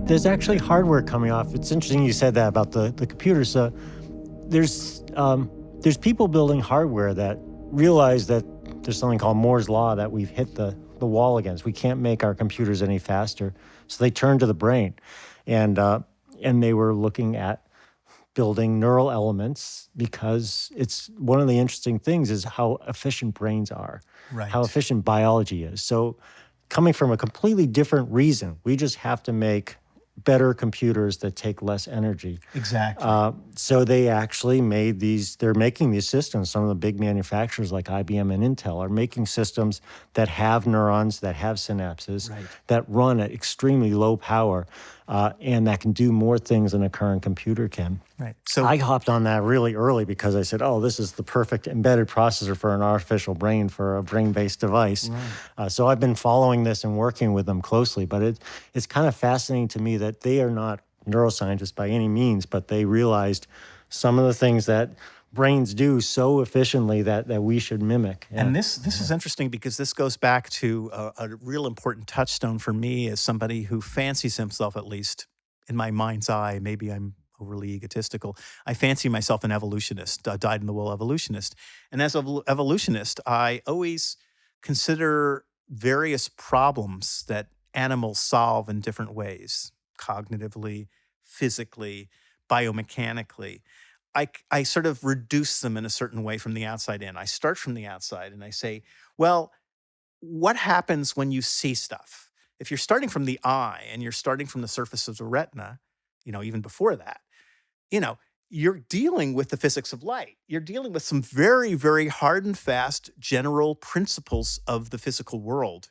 There's actually hardware coming off. It's interesting you said that about the computers. There's people building hardware that realize that there's something called Moore's Law, that we've hit the wall against. We can't make our computers any faster. So they turn to the brain. And they were looking at building neural elements, because it's one of the interesting things is how efficient brains are, right, how efficient biology is. So coming from a completely different reason, we just have to make better computers that take less energy. Exactly. So they actually made they're making these systems. Some of the big manufacturers like IBM and Intel are making systems that have neurons, that have synapses, right, that run at extremely low power, and that can do more things than a current computer can. Right. So I hopped on that really early because I said, oh, this is the perfect embedded processor for an artificial brain, for a brain-based device. Right. So I've been following this and working with them closely, but it's kind of fascinating to me that they are not neuroscientists by any means, but they realized some of the things that brains do so efficiently that we should mimic. Yeah. And this is interesting, because this goes back to a real important touchstone for me as somebody who fancies himself, at least in my mind's eye, maybe I'm overly egotistical, I fancy myself an evolutionist, a dyed-in-the-wool evolutionist. And as an evolutionist, I always consider various problems that animals solve in different ways, cognitively, physically, biomechanically. I sort of reduce them in a certain way from the outside in. I start from the outside and I say, well, what happens when you see stuff? If you're starting from the eye and you're starting from the surface of the retina, even before that, you're dealing with the physics of light. You're dealing with some very, very hard and fast general principles of the physical world,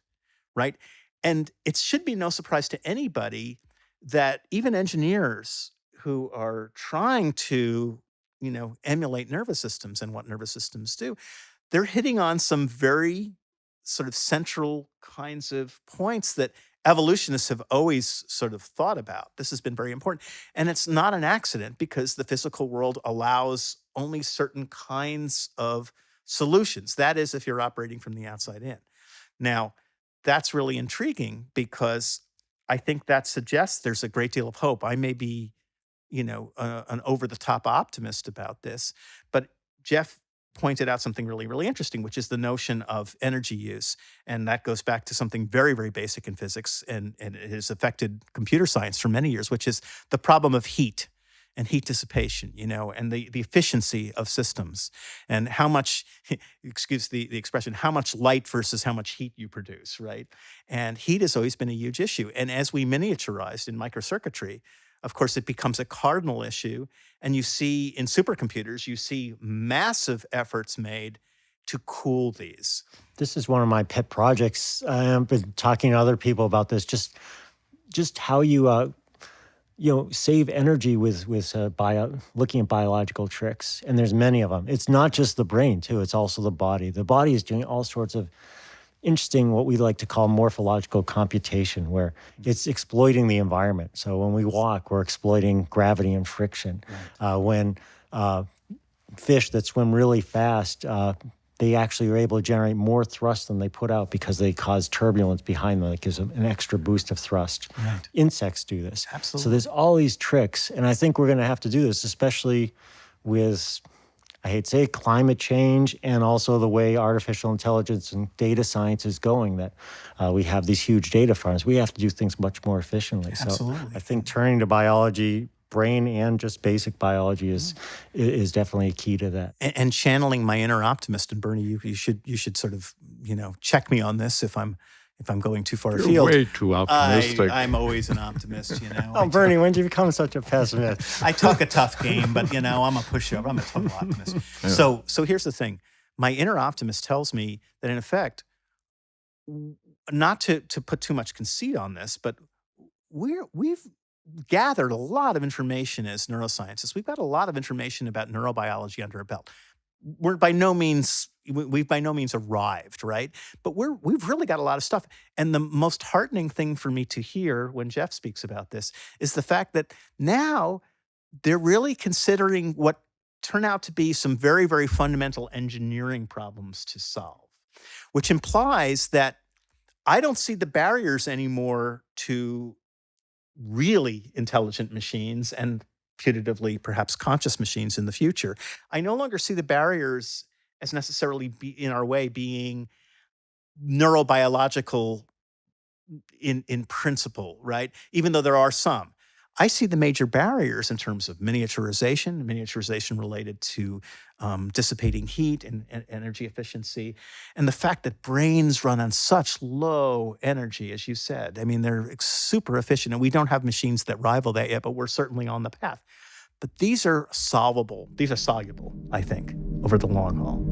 right? And it should be no surprise to anybody that even engineers who are trying to, emulate nervous systems and what nervous systems do, they're hitting on some very sort of central kinds of points that evolutionists have always sort of thought about. This has been very important. And it's not an accident, because the physical world allows only certain kinds of solutions. That is, if you're operating from the outside in. Now, that's really intriguing, because I think that suggests there's a great deal of hope. I may be, an over-the-top optimist about this, but Jeff pointed out something really, really interesting, which is the notion of energy use. And that goes back to something very, very basic in physics, and it has affected computer science for many years, which is the problem of heat and heat dissipation, and the efficiency of systems, and how much, excuse the expression, how much light versus how much heat you produce, right? And heat has always been a huge issue. And as we miniaturized in microcircuitry, of course, it becomes a cardinal issue. And you see in supercomputers, you see massive efforts made to cool these. This is one of my pet projects. I've been talking to other people about this, just how you save energy with looking at biological tricks. And there's many of them. It's not just the brain, too. It's also the body. The body is doing all sorts of interesting, what we like to call morphological computation, where it's exploiting the environment. So when we walk, we're exploiting gravity and friction. Right. When fish that swim really fast, they actually are able to generate more thrust than they put out, because they cause turbulence behind them. It gives them an extra boost of thrust. Right. Insects do this. Absolutely. So there's all these tricks, and I think we're going to have to do this, especially with, I hate to say it, climate change, and also the way artificial intelligence and data science is going, that we have these huge data farms. We have to do things much more efficiently. Absolutely. So I think turning to biology, brain and just basic biology is definitely a key to that. And channeling my inner optimist, and Bernie, you should sort of, check me on this if I'm going too far afield. You're way too optimistic. I'm always an optimist, Oh, Bernie, when did you become such a pessimist? I talk a tough game, but, I'm a pushover. I'm a total optimist. Yeah. So here's the thing. My inner optimist tells me that, in effect, not to put too much conceit on this, but we've gathered a lot of information as neuroscientists. We've got a lot of information about neurobiology under our belt. We've by no means arrived, right? But we've really got a lot of stuff. And the most heartening thing for me to hear when Jeff speaks about this is the fact that now they're really considering what turn out to be some very, very fundamental engineering problems to solve, which implies that I don't see the barriers anymore to really intelligent machines and putatively perhaps conscious machines in the future. I no longer see the barriers as necessarily be in our way being neurobiological in principle, right? Even though there are some. I see the major barriers in terms of miniaturization related to dissipating heat and energy efficiency, and the fact that brains run on such low energy, as you said. I mean, they're super efficient, and we don't have machines that rival that yet, but we're certainly on the path. But these are solvable. These are soluble, I think, over the long haul.